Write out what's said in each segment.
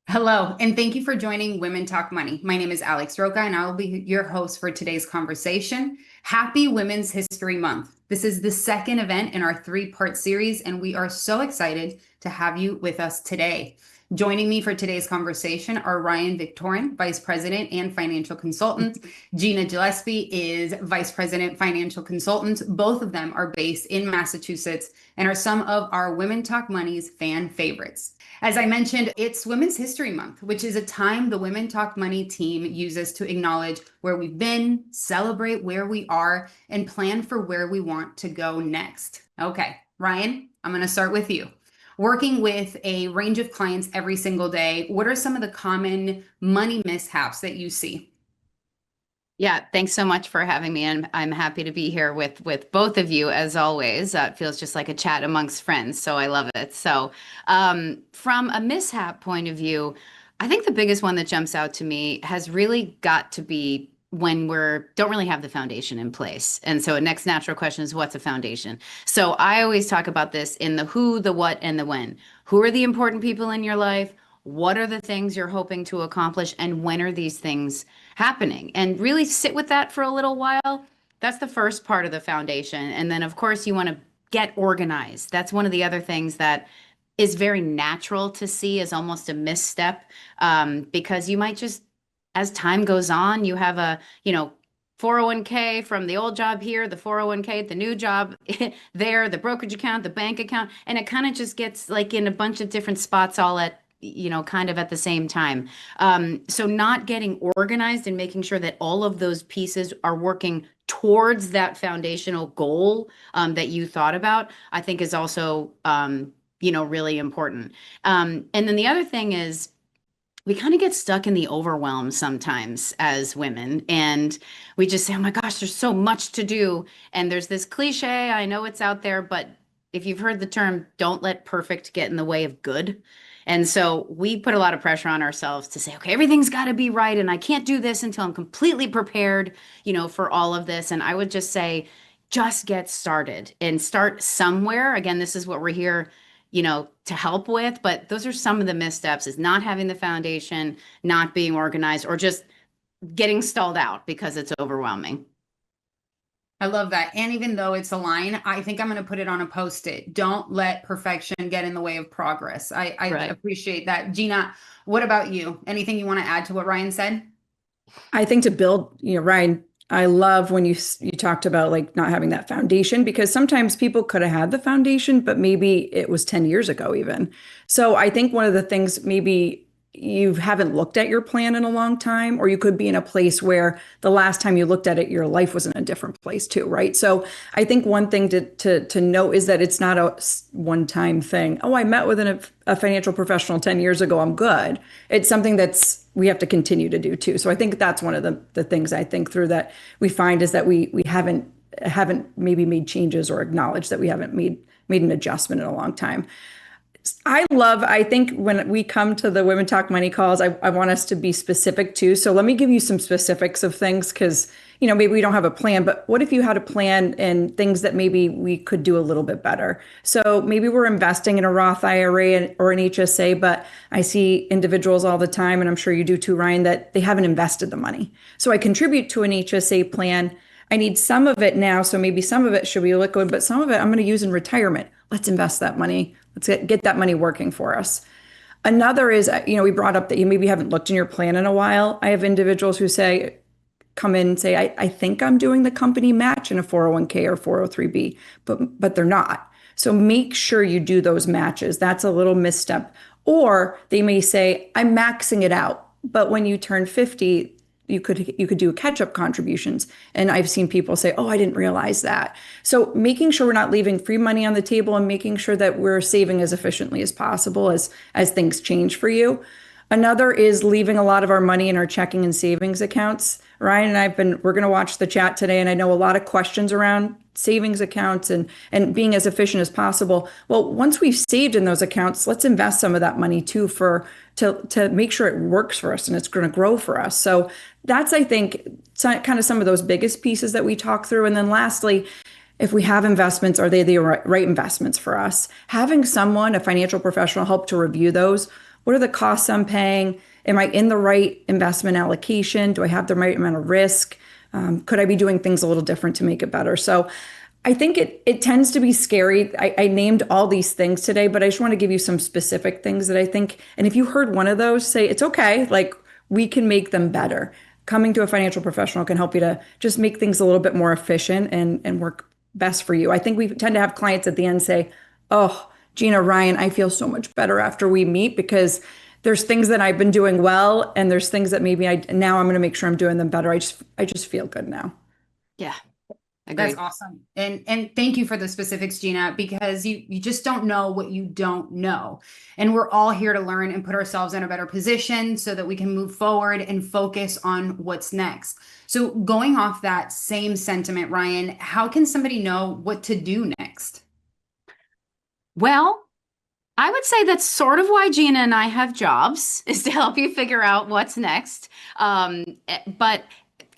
Hello, and thank you for joining Women Talk Money. My name is Alex Roca, and I will be your host for today's conversation. Happy Women's History Month. This is the second event in our three-part series, and we are so excited to have you with us today. Joining me for today's conversation are Ryan Victorin, Vice President and Financial Consultant. Gina Gillespie is Vice President, Financial Consultant. Both of them are based in Massachusetts and are some of our Women Talk Money's fan favorites. As I mentioned, it's Women's History Month, which is a time the Women Talk Money team uses to acknowledge where we've been, celebrate where we are, and plan for where we want to go next. Okay, Ryan, I'm going to start with you. Working with a range of clients every single day, what are some of the common money mishaps that you see? Yeah, thanks so much for having me. And I'm happy to be here with both of you as always. It feels just like a chat amongst friends, so I love it. So, from a mishap point of view, I think the biggest one that jumps out to me has really got to be when we're don't really have the foundation in place. And so, a next natural question is, what's a foundation? So, I always talk about this in the who, the what, and the when. Who are the important people in your life? What are the things you're hoping to accomplish, and when are these things happening? And really sit with that for a little while. That's the first part of the foundation. And then, of course, you want to get organized. That's one of the other things that is very natural to see as almost a misstep, because you might just, as time goes on, you have a, 401k from the old job here, the 401k at the new job there, the brokerage account, the bank account, and it kind of just gets like in a bunch of different spots all at kind of at the same time. So not getting organized and making sure that all of those pieces are working towards that foundational goal that you thought about, I think is also, really important. And then the other thing is, we kind of get stuck in the overwhelm sometimes as women, and we just say, oh my gosh, there's so much to do. And there's this cliche, I know it's out there, but if you've heard the term, don't let perfect get in the way of good. And so we put a lot of pressure on ourselves to say, okay, everything's got to be right. And I can't do this until I'm completely prepared, for all of this. And I would just say, just get started and start somewhere. Again, this is what we're here, to help with. But those are some of the missteps, is not having the foundation, not being organized, or just getting stalled out because it's overwhelming. I love that. And even though it's a line, I think I'm going to put it on a post-it. Don't let perfection get in the way of progress. I Right. appreciate that. Gina, what about you? Anything you want to add to what Ryan said? I think to build, Ryan, I love when you talked about like not having that foundation, because sometimes people could have had the foundation, but maybe it was 10 years ago even. So I think one of the things, maybe you haven't looked at your plan in a long time, or you could be in a place where the last time you looked at it, your life was in a different place too, right? So I think one thing to know is that it's not a one-time thing. Oh, I met with a financial professional 10 years ago, I'm good. It's something we have to continue to do too. So I think that's one of the things I think through that we find is that we haven't maybe made changes or acknowledged that we haven't made an adjustment in a long time. I think when we come to the Women Talk Money calls, I want us to be specific too. So let me give you some specifics of things, because, maybe we don't have a plan, but what if you had a plan and things that maybe we could do a little bit better? So maybe we're investing in a Roth IRA or an HSA, but I see individuals all the time, and I'm sure you do too, Ryan, that they haven't invested the money. So I contribute to an HSA plan. I need some of it now, so maybe some of it should be liquid, but some of it I'm going to use in retirement. Let's invest that money. Let's get that money working for us. Another is, we brought up that you maybe haven't looked in your plan in a while. I have individuals who come in and say, I think I'm doing the company match in a 401k or 403b, but they're not. So make sure you do those matches. That's a little misstep. Or they may say, I'm maxing it out, but when you turn 50, you could do catch-up contributions. And I've seen people say, oh, I didn't realize that. So making sure we're not leaving free money on the table, and making sure that we're saving as efficiently as possible as things change for you. Another is leaving a lot of our money in our checking and savings accounts. Ryan and we're going to watch the chat today, and I know a lot of questions around savings accounts and being as efficient as possible. Well, once we've saved in those accounts, let's invest some of that money too to make sure it works for us and it's going to grow for us. So that's, I think, kind of some of those biggest pieces that we talk through. And then lastly, if we have investments, are they the right investments for us? Having someone, a financial professional, help to review those. What are the costs I'm paying? Am I in the right investment allocation? Do I have the right amount of risk? Could I be doing things a little different to make it better? So I think it tends to be scary. I named all these things today, but I just want to give you some specific things that I think. And if you heard one of those, say it's okay. Like we can make them better. Coming to a financial professional can help you to just make things a little bit more efficient and work best for you. I think we tend to have clients at the end say, "Oh, Gina, Ryan, I feel so much better after we meet because there's things that I've been doing well, and there's things that maybe now I'm going to make sure I'm doing them better. I just feel good now." Yeah. That's Agreed. awesome. And thank you for the specifics, Gina, because you just don't know what you don't know. And we're all here to learn and put ourselves in a better position so that we can move forward and focus on what's next. So going off that same sentiment, Ryan, how can somebody know what to do next? Well, I would say that's sort of why Gina and I have jobs, is to help you figure out what's next. But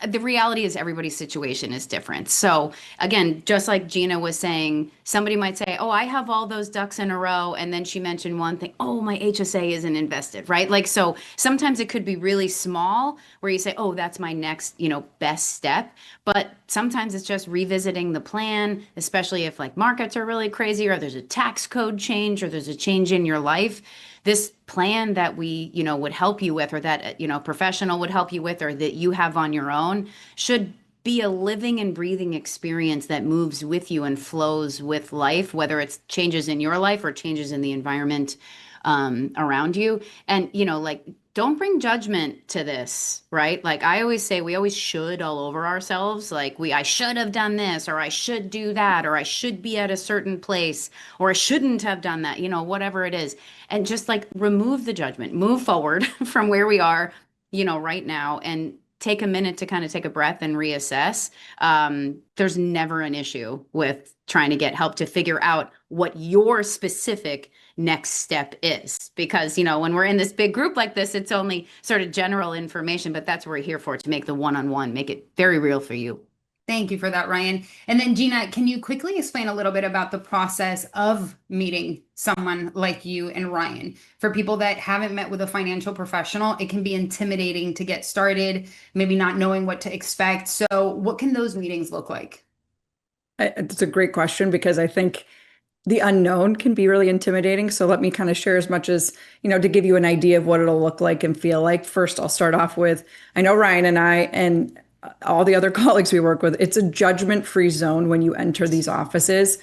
the reality is everybody's situation is different. So again, just like Gina was saying, somebody might say, "Oh, I have all those ducks in a row." And then she mentioned one thing, "Oh, my HSA isn't invested," right? Like, so sometimes it could be really small where you say, "Oh, that's my next, best step." But sometimes it's just revisiting the plan, especially if like markets are really crazy or there's a tax code change or there's a change in your life. This plan that we, would help you with, or that, professional would help you with, or that you have on your own, should be a living and breathing experience that moves with you and flows with life, whether it's changes in your life or changes in the environment around you. And, like, don't bring judgment to this, right? Like I always say, we always should all over ourselves. Like I should have done this, or I should do that, or I should be at a certain place, or I shouldn't have done that, whatever it is. And just like remove the judgment, move forward from where we are, right now, and take a minute to kind of take a breath and reassess. There's never an issue with trying to get help to figure out what your specific next step is, because when we're in this big group like this, it's only sort of general information, but that's what we're here for, to make the one-on-one, make it very real for you. Thank you for that, Ryan. And then Gina, can you quickly explain a little bit about the process of meeting someone like you and Ryan? For people that haven't met with a financial professional, it can be intimidating to get started, maybe not knowing what to expect. So what can those meetings look like? It's a great question because I think the unknown can be really intimidating. So let me kind of share as much as, to give you an idea of what it'll look like and feel like. First, I'll start off with, I know Ryan and I and all the other colleagues we work with, it's a judgment-free zone when you enter these offices.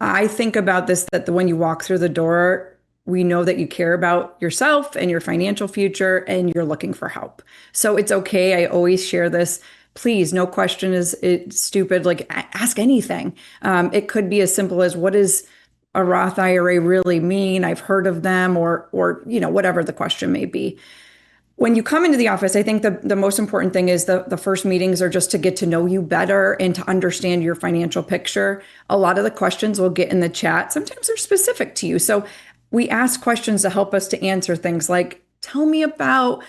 I think about this, that when you walk through the door, we know that you care about yourself and your financial future and you're looking for help. So it's okay. I always share this. Please, no question is stupid. Like ask anything. It could be as simple as, what does a Roth IRA really mean? I've heard of them, or whatever the question may be. When you come into the office, I think the most important thing is the first meetings are just to get to know you better and to understand your financial picture. A lot of the questions we'll get in the chat, sometimes they're specific to you. So we ask questions to help us to answer things like, tell me about,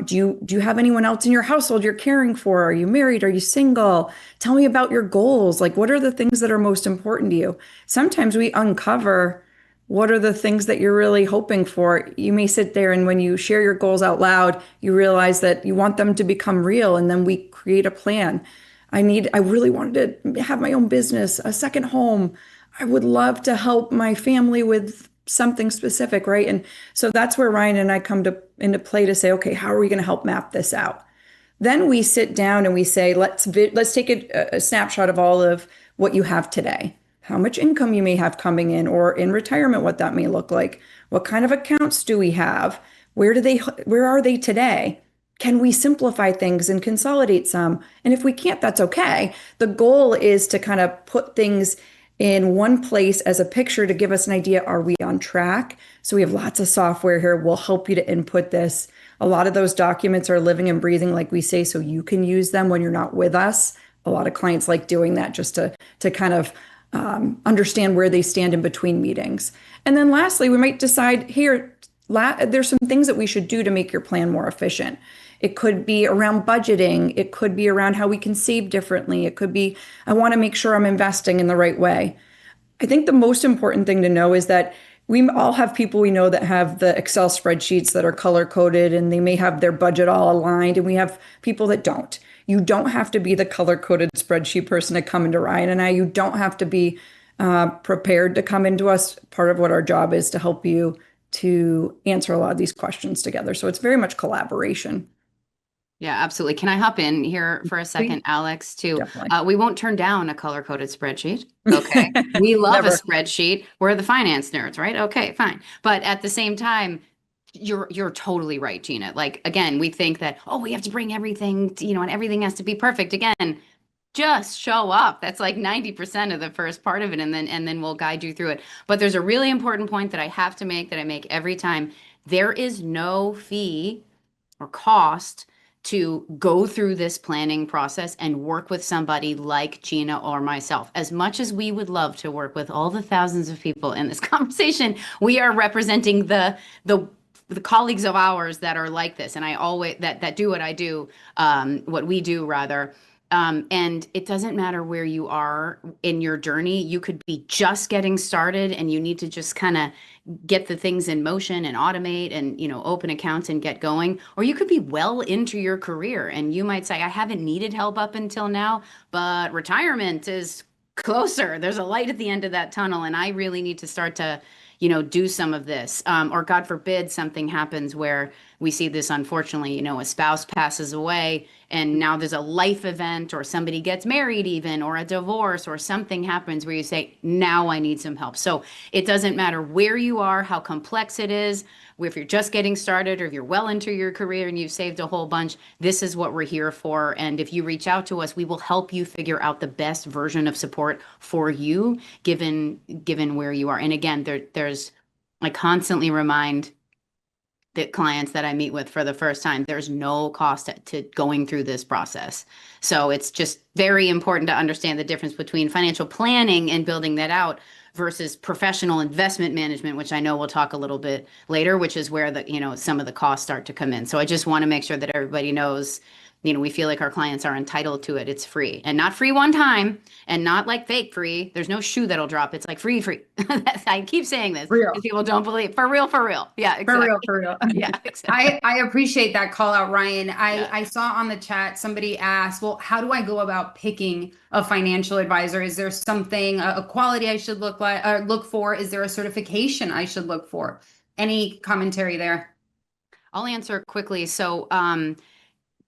do you have anyone else in your household you're caring for? Are you married? Are you single? Tell me about your goals. Like, what are the things that are most important to you? Sometimes we uncover what are the things that you're really hoping for. You may sit there and when you share your goals out loud, you realize that you want them to become real. And then we create a plan. I really wanted to have my own business, a second home. I would love to help my family with something specific, right? And so that's where Ryan and I come into play to say, okay, how are we going to help map this out? Then we sit down and we say, let's take a snapshot of all of what you have today. How much income you may have coming in, or in retirement, what that may look like. What kind of accounts do we have? Where are they today? Can we simplify things and consolidate some? And if we can't, that's okay. The goal is to kind of put things in one place as a picture to give us an idea, are we on track? So we have lots of software here. We'll help you to input this. A lot of those documents are living and breathing, like we say, so you can use them when you're not with us. A lot of clients like doing that just to kind of understand where they stand in between meetings. And then lastly, we might decide here, there's some things that we should do to make your plan more efficient. It could be around budgeting. It could be around how we can save differently. It could be, I want to make sure I'm investing in the right way. I think the most important thing to know is that we all have people we know that have the Excel spreadsheets that are color coded and they may have their budget all aligned, and we have people that don't. You don't have to be the color coded spreadsheet person to come into Ryan and I. You don't have to be prepared to come into us. Part of what our job is to help you to answer a lot of these questions together. So it's very much collaboration. Yeah, absolutely. Can I hop in here for a second, Alex, too? Definitely. We won't turn down a color-coded spreadsheet. Okay. We love a Never. spreadsheet. We're the finance nerds, right? Okay, fine. But at the same time, you're totally right, Gina. Like, again, we think that, oh, we have to bring everything, and everything has to be perfect. Again, just show up. That's like 90% of the first part of it, and then we'll guide you through it. But there's a really important point that I have to make, that I make every time. There is no fee or cost to go through this planning process and work with somebody like Gina or myself. As much as we would love to work with all the thousands of people in this conversation, we are representing the colleagues of ours that are like this, and I always that do what I do, what we do rather. And it doesn't matter where you are in your journey. You could be just getting started and you need to just kind of get the things in motion and automate and, open accounts and get going. Or you could be well into your career and you might say, I haven't needed help up until now, but retirement is closer. There's a light at the end of that tunnel, and I really need to start to do some of this. Or God forbid, something happens where we see this, unfortunately, a spouse passes away and now there's a life event, or somebody gets married even, or a divorce, or something happens where you say, now I need some help. So it doesn't matter where you are, how complex it is, if you're just getting started or if you're well into your career and you've saved a whole bunch, this is what we're here for. And if you reach out to us, we will help you figure out the best version of support for you, given where you are. And again, I constantly remind the clients that I meet with for the first time, there's no cost to going through this process. So it's just very important to understand the difference between financial planning and building that out versus professional investment management, which I know we'll talk a little bit later, which is where some of the costs start to come in. So I just want to make sure that everybody knows, we feel like our clients are entitled to it. It's free, and not free one time, and not like fake free. There's no shoe that'll drop. It's like free. I keep saying this because people don't believe. For real. Yeah, exactly. For real. Yeah, exactly. I appreciate that call out, Ryan. I saw on the chat somebody asked, well, how do I go about picking a financial advisor? Is there something, a quality I should look for? Is there a certification I should look for? Any commentary there? I'll answer quickly. So,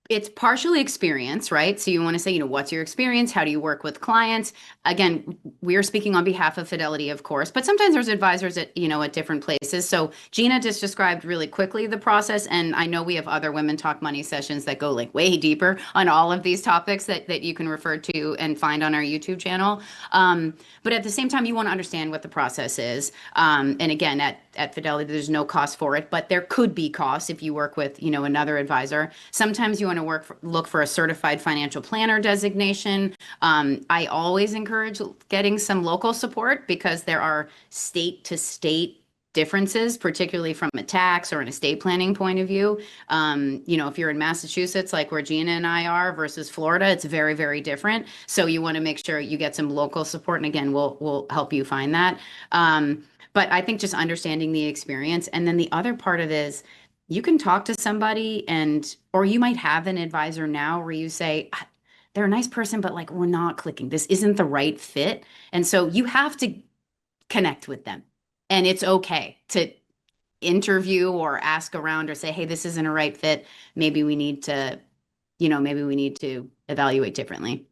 it's partially experience, right? So you want to say, what's your experience? How do you work with clients? Again, we are speaking on behalf of Fidelity, of course, but sometimes there's advisors at different places. So Gina just described really quickly the process. And I know we have other Women Talk Money sessions that go like way deeper on all of these topics that you can refer to and find on our YouTube channel. But at the same time, you want to understand what the process is. And again, at Fidelity, there's no cost for it, but there could be costs if you work with, another advisor. Sometimes you want to look for a certified financial planner designation. I always encourage getting some local support because there are state to state differences, particularly from a tax or an estate planning point of view. If you're in Massachusetts, like where Gina and I are, versus Florida, it's very, very different. So you want to make sure you get some local support. And again, we'll help you find that. But I think just understanding the experience. And then the other part of it is you can talk to somebody or you might have an advisor now where you say, they're a nice person, but like, we're not clicking. This isn't the right fit. And so you have to connect with them. And it's okay to interview or ask around or say, hey, this isn't a right fit. Maybe we need to evaluate differently.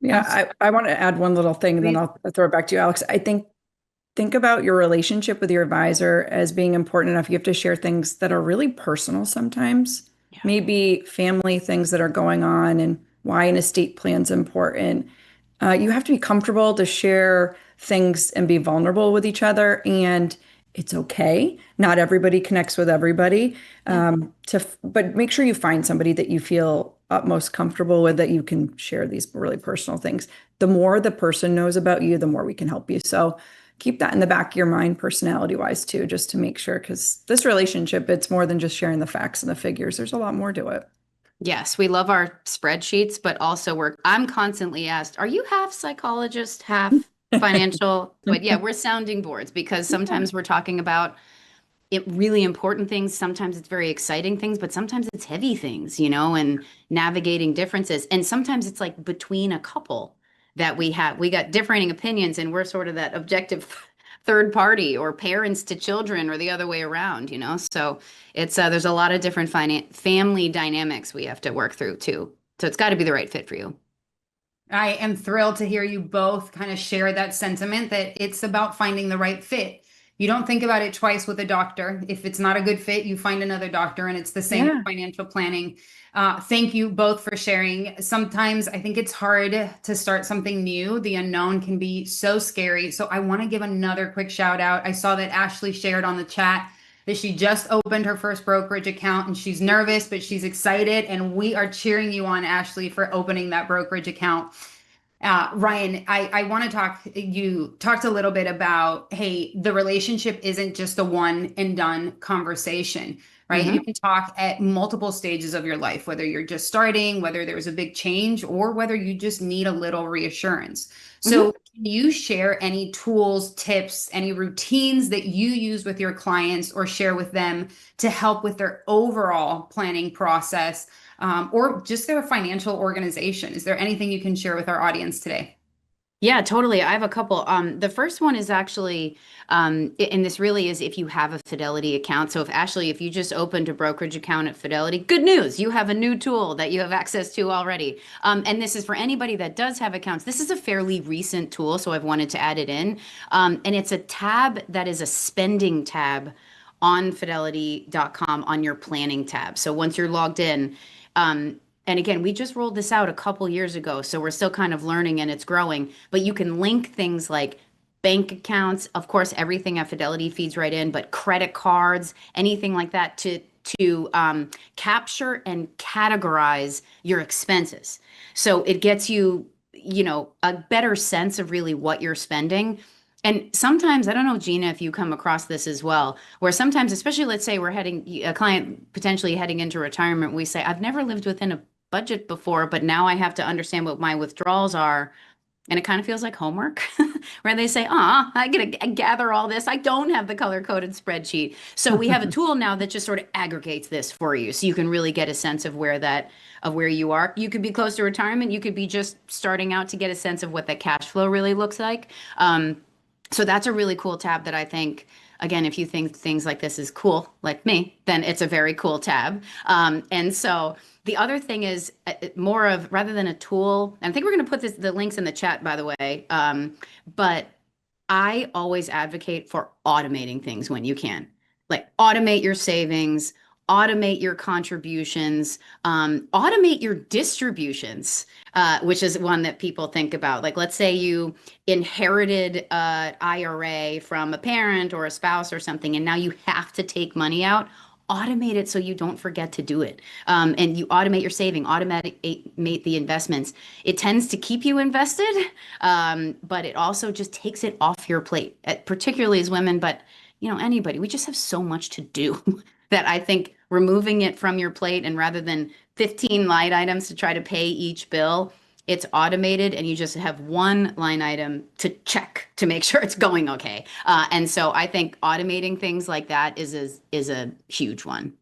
Yeah, I want to add one little thing and then I'll throw it back to you, Alex. I think about your relationship with your advisor as being important enough. You have to share things that are really personal sometimes, maybe family things that are going on and why an estate plan is important. You have to be comfortable to share things and be vulnerable with each other. And it's okay. Not everybody connects with everybody. But make sure you find somebody that you feel utmost comfortable with, that you can share these really personal things. The more the person knows about you, the more we can help you. So keep that in the back of your mind, personality wise too, just to make sure, because this relationship, it's more than just sharing the facts and the figures. There's a lot more to it. Yes, we love our spreadsheets, but also I'm constantly asked, are you half psychologist, half financial, but yeah, we're sounding boards because sometimes we're talking about it really important things. Sometimes it's very exciting things, but sometimes it's heavy things, and navigating differences. And sometimes it's like between a couple that we got differing opinions and we're sort of that objective third party or parents to children or the other way around. So it's there's a lot of different family dynamics we have to work through too. So it's got to be the right fit for you. I am thrilled to hear you both kind of share that sentiment that it's about finding the right fit. You don't think about it twice with a doctor. If it's not a good fit, you find another doctor, and it's the same with financial planning. Thank you both for sharing. Sometimes I think it's hard to start something new. The unknown can be so scary. So I want to give another quick shout out. I saw that Ashley shared on the chat that she just opened her first brokerage account and she's nervous, but she's excited. And we are cheering you on, Ashley, for opening that brokerage account. Ryan, I want to you talked a little bit about, hey, the relationship isn't just a one and done conversation, right? You can talk at multiple stages of your life, whether you're just starting, whether there's a big change, or whether you just need a little reassurance. So can you share any tools, tips, any routines that you use with your clients or share with them to help with their overall planning process? Or just their financial organization? Is there anything you can share with our audience today? Yeah, totally. I have a couple. The first one is actually, and this really is if you have a Fidelity account. So if you just opened a brokerage account at Fidelity, good news, you have a new tool that you have access to already. And this is for anybody that does have accounts. This is a fairly recent tool, so I've wanted to add it in. And it's a tab that is a spending tab on Fidelity.com on your planning tab. So once you're logged in, and again, we just rolled this out a couple years ago, so we're still kind of learning and it's growing. But you can link things like bank accounts, of course, everything at Fidelity feeds right in, but credit cards, anything like that to capture and categorize your expenses. So it gets you, a better sense of really what you're spending. And sometimes, I don't know, Gina, if you come across this as well, where sometimes, especially let's say we're a client potentially heading into retirement, we say, I've never lived within a budget before, but now I have to understand what my withdrawals are. And it kind of feels like homework where they say, I got to gather all this. I don't have the color coded spreadsheet. So we have a tool now that just sort of aggregates this for you. So you can really get a sense of where you are. You could be close to retirement. You could be just starting out to get a sense of what that cash flow really looks like. So that's a really cool tab that I think, again, if you think things like this is cool, like me, then it's a very cool tab. And so the other thing is more of, rather than a tool, and I think we're going to put the links in the chat, by the way, but I always advocate for automating things when you can. Like automate your savings, automate your contributions, automate your distributions, which is one that people think about. Like, let's say you inherited an IRA from a parent or a spouse or something, and now you have to take money out. Automate it so you don't forget to do it. And you automate your saving, automate the investments. It tends to keep you invested, but it also just takes it off your plate, particularly as women, but anybody. We just have so much to do that I think removing it from your plate, and rather than 15 line items to try to pay each bill, it's automated and you just have one line item to check to make sure it's going okay. And so I think automating things like that is a huge one.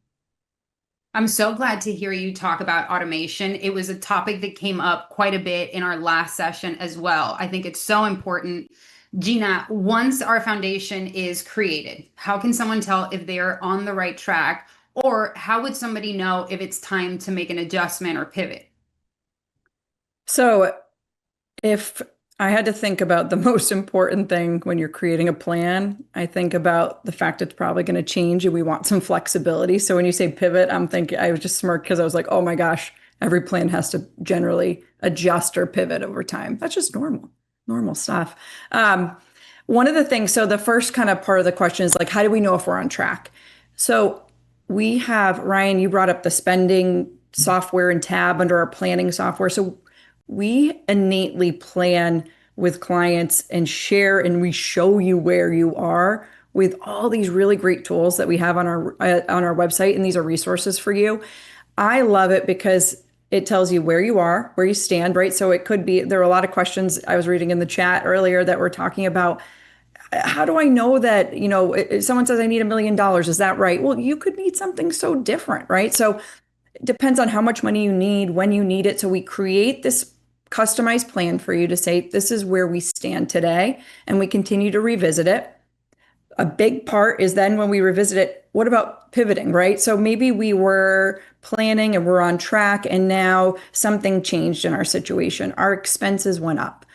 I'm so glad to hear you talk about automation. It was a topic that came up quite a bit in our last session as well. I think it's so important. Gina, once our foundation is created, how can someone tell if they're on the right track, or how would somebody know if it's time to make an adjustment or pivot? So if I had to think about the most important thing when you're creating a plan, I think about the fact it's probably going to change and we want some flexibility. So when you say pivot, I was just smirked because I was like, oh my gosh, every plan has to generally adjust or pivot over time. That's just normal stuff. One of the things, so the first kind of part of the question is like, how do we know if we're on track? So we have, Ryan, you brought up the spending software and tab under our planning software. So we innately plan with clients and share, and we show you where you are with all these really great tools that we have on our website. And these are resources for you. I love it because It tells you where you are, where you stand, right? So it could be, there are a lot of questions I was reading in the chat earlier that were talking about, how do I know that, if someone says I need $1 million, is that right? Well, you could need something so different, right? So it depends on how much money you need, when you need it. So we create this customized plan for you to say, this is where we stand today, and we continue to revisit it. A big part is then when we revisit it, what about pivoting, right? So maybe we were planning and we're on track, and now something changed in our situation. Our expenses went up,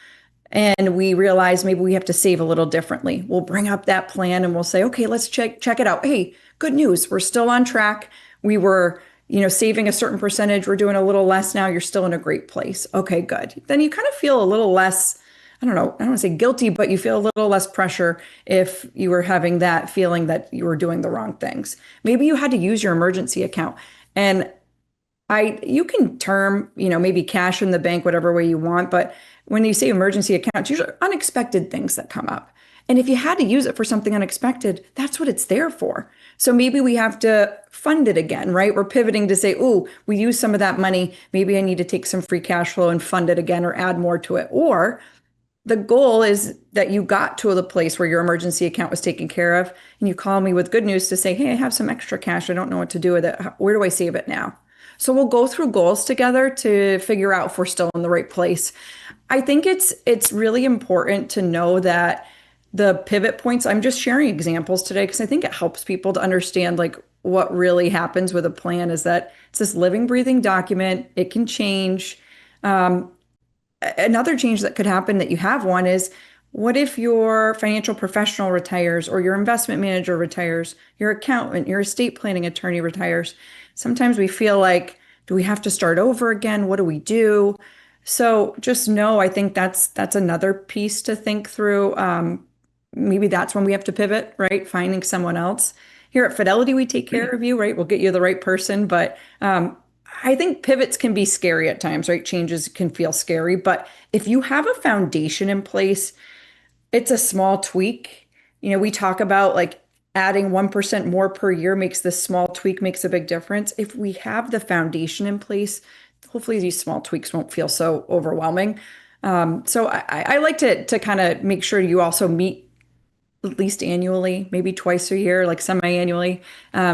and we realize maybe we have to save a little differently. We'll bring up that plan and we'll say, okay, let's check it out. Hey, good news. We're still on track. We were, saving a certain percentage. We're doing a little less now. You're still in a great place. Okay, good. Then you kind of feel a little less, I don't know, I don't want to say guilty, but you feel a little less pressure if you were having that feeling that you were doing the wrong things. Maybe you had to use your emergency account, and you can term, maybe cash in the bank, whatever way you want. But when you say emergency accounts, usually unexpected things that come up. And if you had to use it for something unexpected, that's what it's there for. So maybe we have to fund it again, right? We're pivoting to say, oh, we use some of that money. Maybe I need to take some free cash flow and fund it again or add more to it. Or the goal is that you got to the place where your emergency account was taken care of, and you call me with good news to say, hey, I have some extra cash. I don't know what to do with it. Where do I save it now? So we'll go through goals together to figure out if we're still in the right place. I think it's really important to know that the pivot points, I'm just sharing examples today because I think it helps people to understand like what really happens with a plan is that it's this living, breathing document. It can change. Another change that could happen that you have one is, what if your financial professional retires, or your investment manager retires, your accountant, your estate planning attorney retires? Sometimes we feel like, do we have to start over again? What do we do? So just know, I think that's another piece to think through. Maybe that's when we have to pivot, right? Finding someone else. Here at Fidelity, we take care of you, right? We'll get you the right person. But I think pivots can be scary at times, right? Changes can feel scary. But if you have a foundation in place, it's a small tweak. We talk about like adding 1% more per year makes this small tweak makes a big difference. If we have the foundation in place, hopefully these small tweaks won't feel so overwhelming. So I like to kind of make sure you also meet at least annually, maybe twice a year, like semi-annually,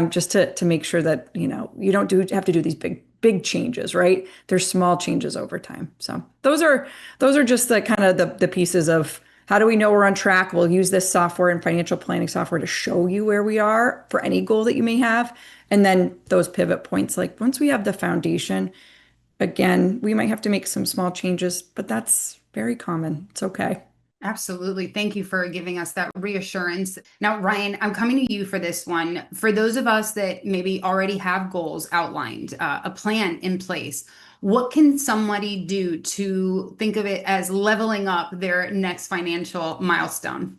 just to make sure that, you don't have to do these big changes, right? There's small changes over time. So those are just the kind of the pieces of, how do we know we're on track? We'll use this software and financial planning software to show you where we are for any goal that you may have. And then those pivot points, like once we have the foundation, again, we might have to make some small changes, but that's very common. It's okay. Absolutely. Thank you for giving us that reassurance. Now, Ryan, I'm coming to you for this one. For those of us that maybe already have goals outlined, a plan in place, what can somebody do to think of it as leveling up their next financial milestone?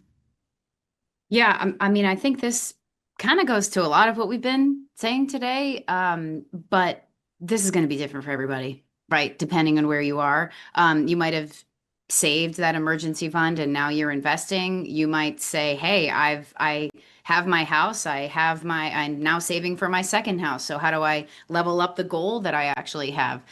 Yeah, I mean, I think this kind of goes to a lot of what we've been saying today, but this is going to be different for everybody, right? Depending on where you are. You might have saved that emergency fund and now you're investing. You might say, hey, I have my house, I'm now saving for my second house. So how do I level up the goal that I actually have?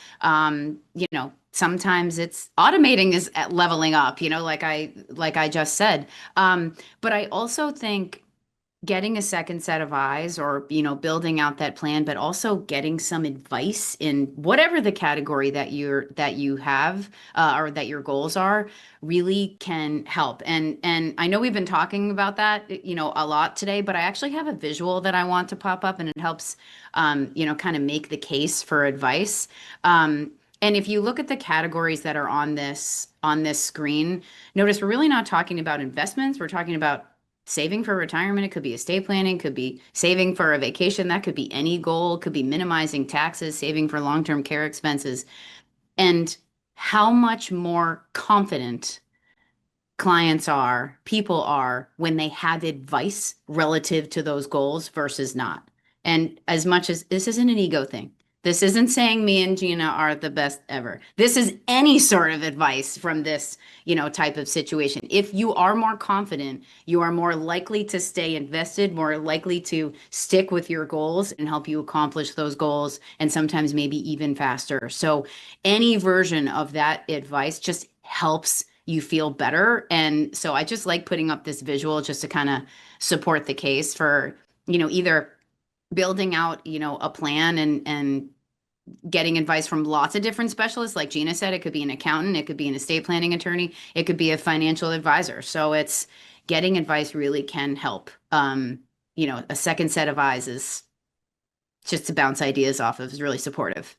Sometimes it's automating is at leveling up, like I just said. But I also think getting a second set of eyes, or building out that plan, but also getting some advice in whatever the category that you have, or that your goals are, really can help. And I know we've been talking about that a lot today, but I actually have a visual that I want to pop up, and it helps kind of make the case for advice. And if you look at the categories that are on this screen, notice we're really not talking about investments. We're talking about saving for retirement. It could be estate planning, could be saving for a vacation. That could be any goal, could be minimizing taxes, saving for long-term care expenses. And how much more confident people are when they have advice relative to those goals versus not. And as much as this isn't an ego thing, This isn't saying me and Gina are the best ever. This is any sort of advice from this, type of situation. If you are more confident, you are more likely to stay invested, more likely to stick with your goals and help you accomplish those goals, and sometimes maybe even faster. So any version of that advice just helps you feel better. And so I just like putting up this visual just to kind of support the case for, either building out, a plan and getting advice from lots of different specialists. Like Gina said, it could be an accountant, it could be an estate planning attorney, it could be a financial advisor. So it's getting advice really can help. A second set of eyes is just to bounce ideas off of, is really supportive.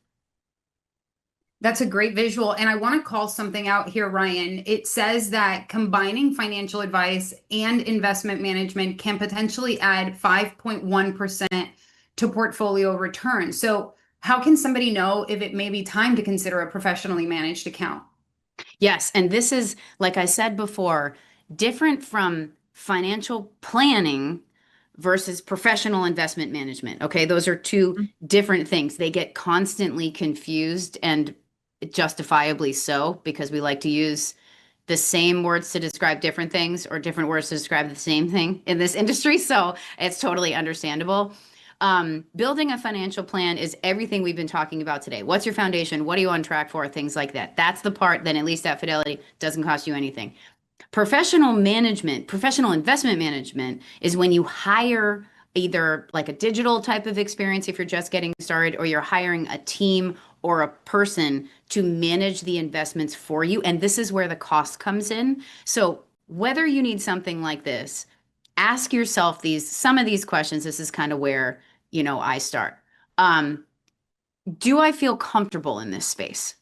That's a great visual. And I want to call something out here, Ryan. It says that combining financial advice and investment management can potentially add 5.1% to portfolio return. So how can somebody know if it may be time to consider a professionally managed account? Yes. And this is, like I said before, different from financial planning versus professional investment management. Okay. Those are two different things. They get constantly confused, and justifiably so, because we like to use the same words to describe different things, or different words to describe the same thing in this industry. So it's totally understandable. Building a financial plan is everything we've been talking about today. What's your foundation? What are you on track for? Things like that. That's the part that, at least at Fidelity, doesn't cost you anything. Professional management, professional investment management, is when you hire either like a digital type of experience if you're just getting started, or you're hiring a team or a person to manage the investments for you. And this is where the cost comes in. So whether you need something like this, ask yourself some of these questions. This is kind of where, I start. Do I feel comfortable in this space?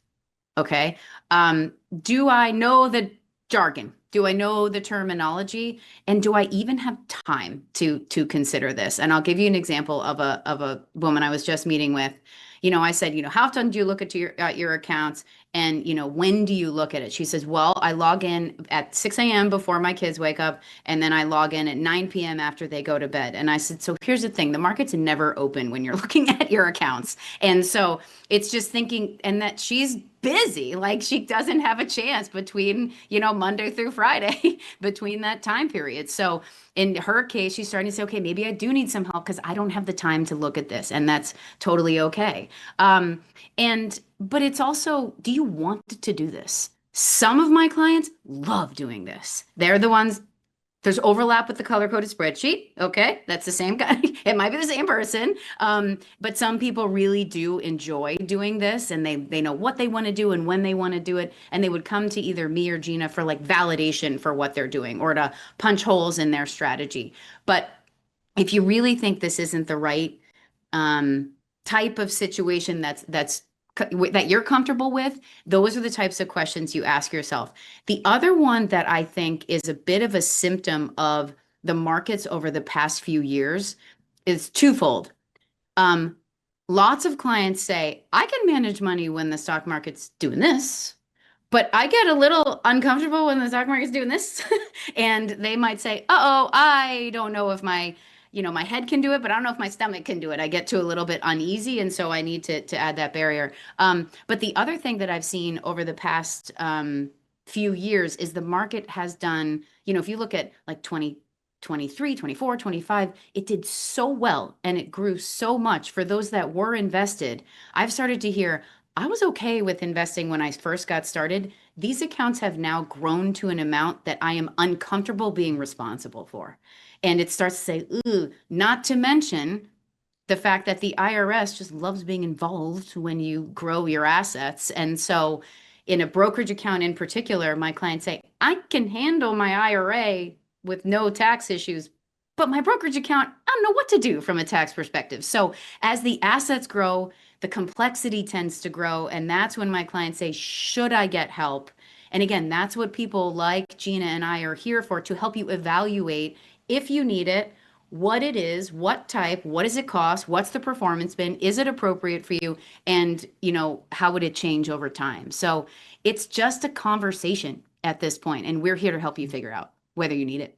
Okay. Do I know the jargon? Do I know the terminology? And do I even have time to consider this? And I'll give you an example of a woman I was just meeting with. I said, how often do you look at your accounts? And, when do you look at it? She says, well, I log in at 6 a.m. before my kids wake up, and then I log in at 9 p.m. after they go to bed. And I said, so here's the thing, the market's never open when you're looking at your accounts. And so it's just thinking, and that she's busy, like she doesn't have a chance between, Monday through Friday, between that time period. So in her case, she's starting to say, okay, maybe I do need some help because I don't have the time to look at this. And that's totally okay. But it's also, do you want to do this? Some of my clients love doing this. They're the ones, there's overlap with the color-coded spreadsheet. Okay, that's the same guy. It might be the same person. But some people really do enjoy doing this, and they know what they want to do and when they want to do it. And they would come to either me or Gina for like validation for what they're doing, or to punch holes in their strategy. But if you really think this isn't the right type of situation that you're comfortable with, those are the types of questions you ask yourself. The other one that I think is a bit of a symptom of the markets over the past few years is twofold. Lots of clients say, I can manage money when the stock market's doing this, but I get a little uncomfortable when the stock market's doing this. And they might say, uh-oh, I don't know if my head can do it, but I don't know if my stomach can do it. I get to a little bit uneasy. And so I need to add that barrier. But the other thing that I've seen over the past few years is the market has done, if you look at like 2023, 24, 25, it did so well and it grew so much for those that were invested. I've started to hear, I was okay with investing when I first got started. These accounts have now grown to an amount that I am uncomfortable being responsible for. And it starts to say, ooh, not to mention the fact that the IRS just loves being involved when you grow your assets. And so in a brokerage account in particular, my clients say, I can handle my IRA with no tax issues, but my brokerage account, I don't know what to do from a tax perspective. So as the assets grow, the complexity tends to grow. And that's when my clients say, should I get help? And again, that's what people like Gina and I are here for, to help you evaluate if you need it, what it is, what type, what does it cost, what's the performance been, is it appropriate for you, and how would it change over time? So it's just a conversation at this point, and we're here to help you figure out whether you need it.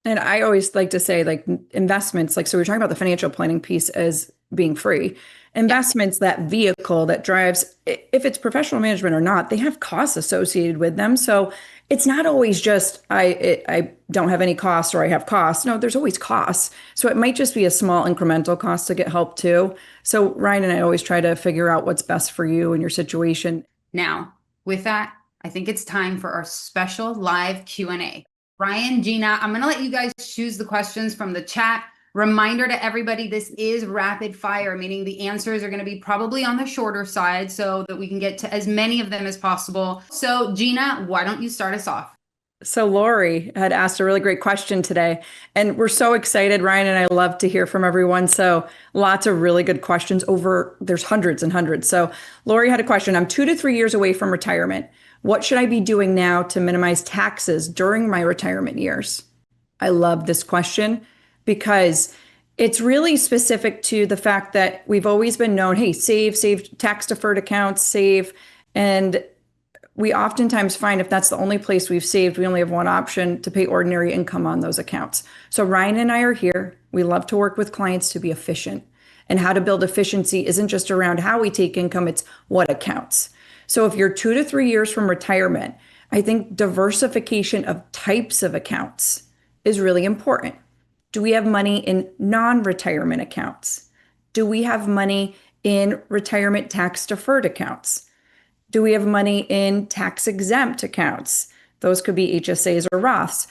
And I always like to say, like, investments, like, so we're talking about the financial planning piece as being free. Investments, that vehicle that drives, if it's professional management or not, they have costs associated with them. So it's not always just I don't have any costs or I have costs. No, there's always costs. So it might just be a small incremental cost to get help too. So Ryan and I always try to figure out what's best for you and your situation. Now, with that, I think it's time for our special live Q&A. Ryan, Gina, I'm going to let you guys choose the questions from the chat. Reminder to everybody, this is rapid fire, meaning the answers are going to be probably on the shorter side so that we can get to as many of them as possible. So Gina, why don't you start us off? So Lori had asked a really great question today, and we're so excited. Ryan and I love to hear from everyone. So lots of really good questions there's hundreds and hundreds. So Lori had a question. I'm 2 to 3 years away from retirement. What should I be doing now to minimize taxes during my retirement years? I love this question because it's really specific to the fact that we've always been known, hey, save, tax deferred accounts, save. And we oftentimes find if that's the only place we've saved, we only have one option to pay ordinary income on those accounts. So Ryan and I are here. We love to work with clients to be efficient. And how to build efficiency isn't just around how we take income, it's what accounts. So if you're 2 to 3 years from retirement, I think diversification of types of accounts is really important. Do we have money in non-retirement accounts? Do we have money in retirement tax deferred accounts? Do we have money in tax exempt accounts? Those could be HSAs or Roths.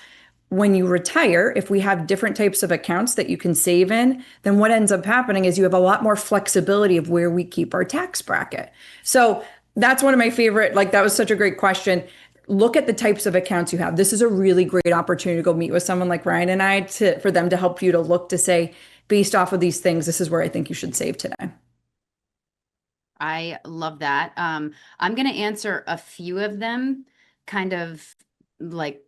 When you retire, if we have different types of accounts that you can save in, then what ends up happening is you have a lot more flexibility of where we keep our tax bracket. So that's one of my favorite, that was such a great question. Look at the types of accounts you have. This is a really great opportunity to go meet with someone like Ryan and I for them to help you to look to say, based off of these things, this is where I think you should save today. I love that. I'm going to answer a few of them kind of like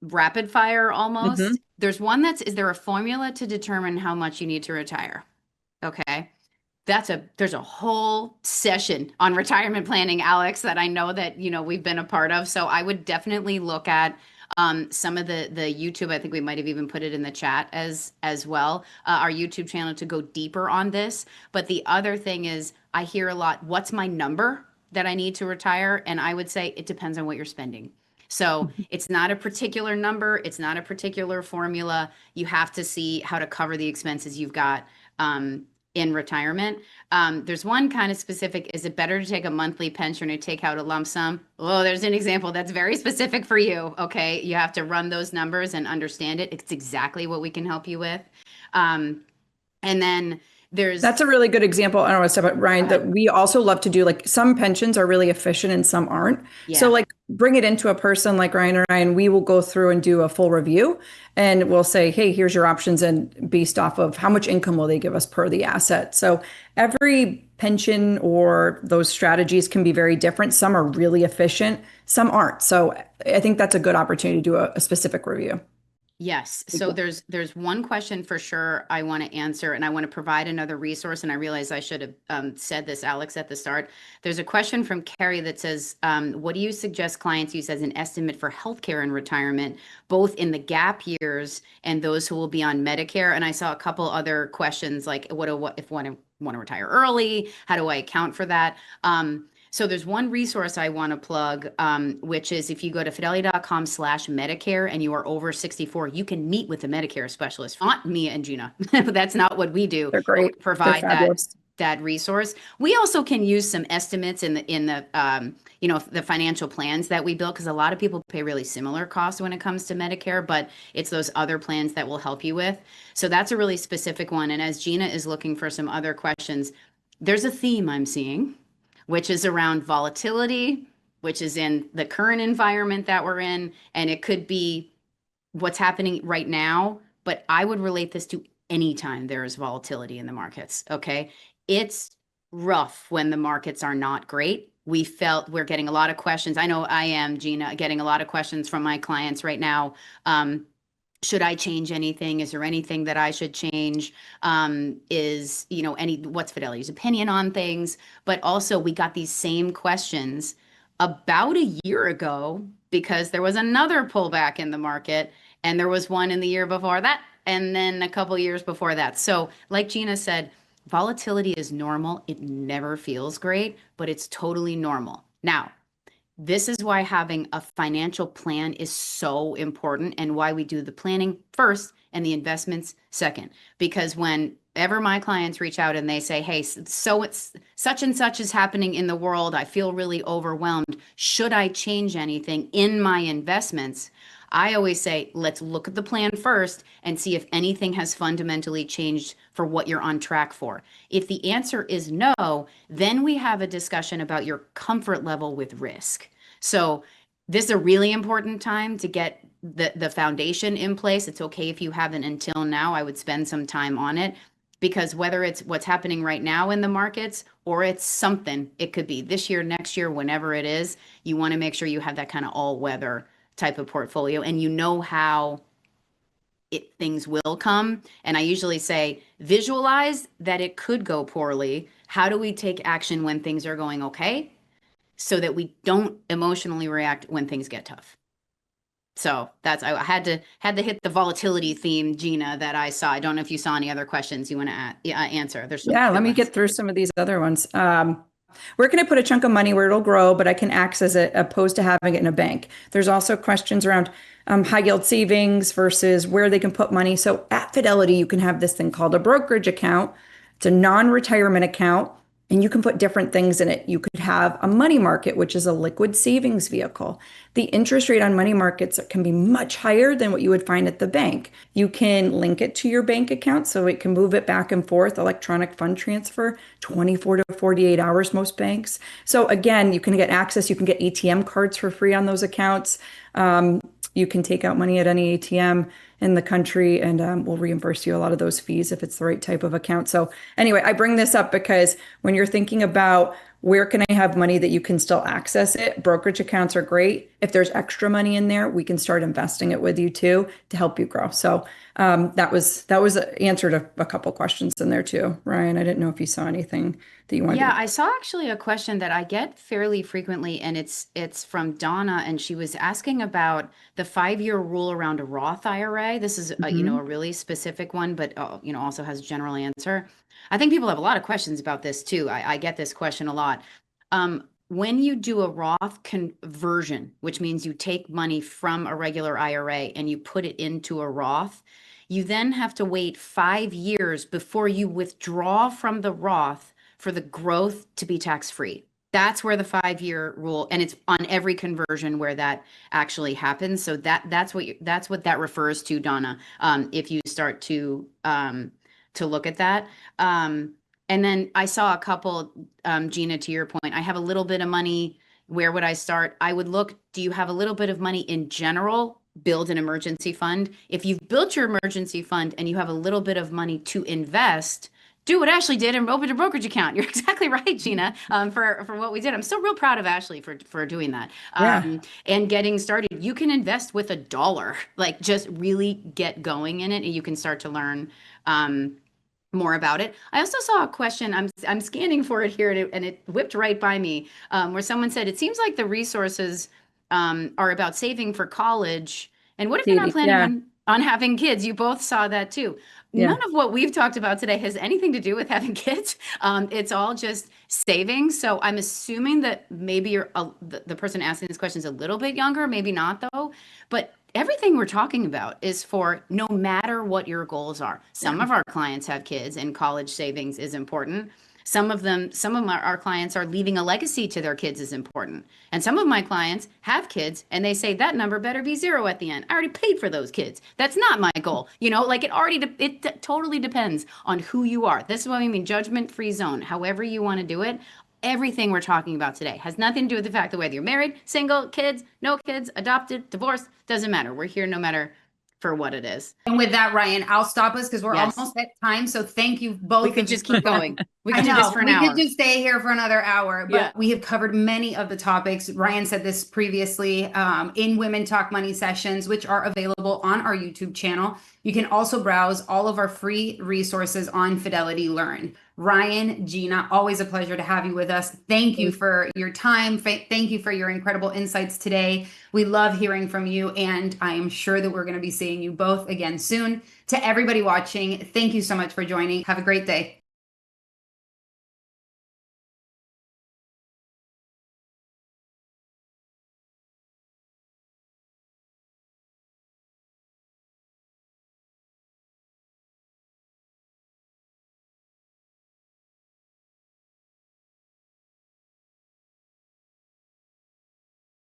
rapid fire almost. Mhm. There's one is there a formula to determine how much you need to retire? Okay. There's a whole session on retirement planning, Alex, that I know that, we've been a part of. So I would definitely look at some of the YouTube. I think we might have even put it in the chat as well, our YouTube channel to go deeper on this. But the other thing is I hear a lot, what's my number that I need to retire? And I would say it depends on what you're spending. So it's not a particular number. It's not a particular formula. You have to see how to cover the expenses you've got in retirement. There's one kind of specific, is it better to take a monthly pension or take out a lump sum? Oh, there's an example that's very specific for you. Okay. You have to run those numbers and understand it. It's exactly what we can help you with. And then that's a really good example. I don't want to step up, Ryan, that we also love to do, some pensions are really efficient and some aren't. Yeah. So bring it into a person like Ryan or I, and we will go through and do a full review and we'll say, hey, here's your options. And based off of how much income will they give us per the asset? So every pension or those strategies can be very different. Some are really efficient, some aren't. So I think that's a good opportunity to do a specific review. Yes. So there's one question for sure I want to answer, and I want to provide another resource. And I realize I should have said this, Alex, at the start. There's a question from Carrie that says, what do you suggest clients use as an estimate for healthcare in retirement, both in the gap years and those who will be on Medicare? And I saw a couple other questions like, what if want to retire early? How do I account for that? So there's one resource I want to plug, which is if you go to fidelity.com/Medicare and you are over 64, you can meet with a Medicare specialist. Not me and Gina. That's not what we do. They're great. We provide that resource. We also can use some estimates in the the financial plans that we build, because a lot of people pay really similar costs when it comes to Medicare, but it's those other plans that will help you with. So that's a really specific one. And as Gina is looking for some other questions, there's a theme I'm seeing, which is around volatility, which is in the current environment that we're in. And it could be what's happening right now, but I would relate this to any time there is volatility in the markets, okay? It's rough when the markets are not great. We're getting a lot of questions. I know I am, Gina, getting a lot of questions from my clients right now. Should I change anything? Is there anything that I should change? What's Fidelity's opinion on things? But also we got these same questions about a year ago because there was another pullback in the market, and there was one in the year before that, and then a couple years before that. So like Gina said, volatility is normal. It never feels great, but it's totally normal. Now, this is why having a financial plan is so important and why we do the planning first and the investments second. Because whenever my clients reach out and they say, hey, so it's such and such is happening in the world, I feel really overwhelmed. Should I change anything in my investments? I always say, let's look at the plan first and see if anything has fundamentally changed for what you're on track for. If the answer is no, then we have a discussion about your comfort level with risk. So this is a really important time to get the foundation in place. It's okay if you haven't until now. I would spend some time on it, because whether it's what's happening right now in the markets or it's something, it could be this year, next year, whenever it is, you want to make sure you have that kind of all-weather type of portfolio and you know how things will come. And I usually say, visualize that it could go poorly. How do we take action when things are going okay, so that we don't emotionally react when things get tough? So that's, I had to hit the volatility theme, Gina, that I saw. I don't know if you saw any other questions you want to answer. There's some Yeah, good let me ones. get through some of these other ones. Where can I put a chunk of money where it'll grow, but I can access it opposed to having it in a bank? There's also questions around high yield savings versus where they can put money. So at Fidelity, you can have this thing called a brokerage account. It's a non-retirement account, and you can put different things in it. You could have a money market, which is a liquid savings vehicle. The interest rate on money markets can be much higher than what you would find at the bank. You can link it to your bank account so it can move it back and forth, electronic fund transfer, 24 to 48 hours, most banks. So again, you can get access. You can get ATM cards for free on those accounts. You can take out money at any ATM in the country, and we'll reimburse you a lot of those fees if it's the right type of account. So anyway, I bring this up because when you're thinking about where can I have money that you can still access it, brokerage accounts are great. If there's extra money in there, we can start investing it with you too to help you grow. So that was answered a couple questions in there too. Ryan, I didn't know if you saw anything that you wanted Yeah, to. I saw actually a question that I get fairly frequently, and it's from Donna, and she was asking about the 5-year rule around a Roth IRA. This is a really specific one, but also has a general answer. I think people have a lot of questions about this too. I get this question a lot. When you do a Roth conversion, which means you take money from a regular IRA and you put it into a Roth, you then have to wait 5 years before you withdraw from the Roth for the growth to be tax-free. That's where the 5-year rule, and it's on every conversion where that actually happens. So that's what that refers to, Donna. If you start to look at that. And then I saw a couple, Gina, to your point, I have a little bit of money. Where would I start? I would look, do you have a little bit of money in general? Build an emergency fund. If you've built your emergency fund and you have a little bit of money to invest, do what Ashley did and open a brokerage account. You're exactly right, Gina, for what we did. I'm still real proud of Ashley for doing that. Yeah. And getting started. You can invest with $1, like just really get going in it, and you can start to learn more about it. I also saw a question, I'm scanning for it here, and it whipped right by me, where someone said, it seems like the resources are about saving for college. And what if you're not Katie, planning on having kids? You both saw that too. Yeah. None of what we've talked about today has anything to do with having kids. It's all just saving. So I'm assuming that maybe the person asking this question is a little bit younger, maybe not though. But everything we're talking about is for no matter what your goals are. Some of our clients have kids, and college savings is important. Some of our clients are leaving a legacy to their kids is important. And some of my clients have kids and they say that number better be 0 at the end. I already paid for those kids. That's not my goal. Like it totally depends on who you are. This is what I mean, judgment-free zone. However you want to do it. Everything we're talking about today has nothing to do with the fact that whether you're married, single, kids, no kids, adopted, divorced, doesn't matter. We're here no matter for what it is. And with that, Ryan, I'll stop us because we're almost at time. So thank you both. We could just keep going. We could I do know, this for an we hour. could just stay here for another hour, but we have covered many of the topics. Ryan said this previously in Women Talk Money sessions, which are available on our YouTube channel. You can also browse all of our free resources on Fidelity Learn. Ryan, Gina, always a pleasure to have you with us. Thank you for your time. Thank you for your incredible insights today. We love hearing from you, and I am sure that we're going to be seeing you both again soon. To everybody watching, thank you so much for joining. Have a great day.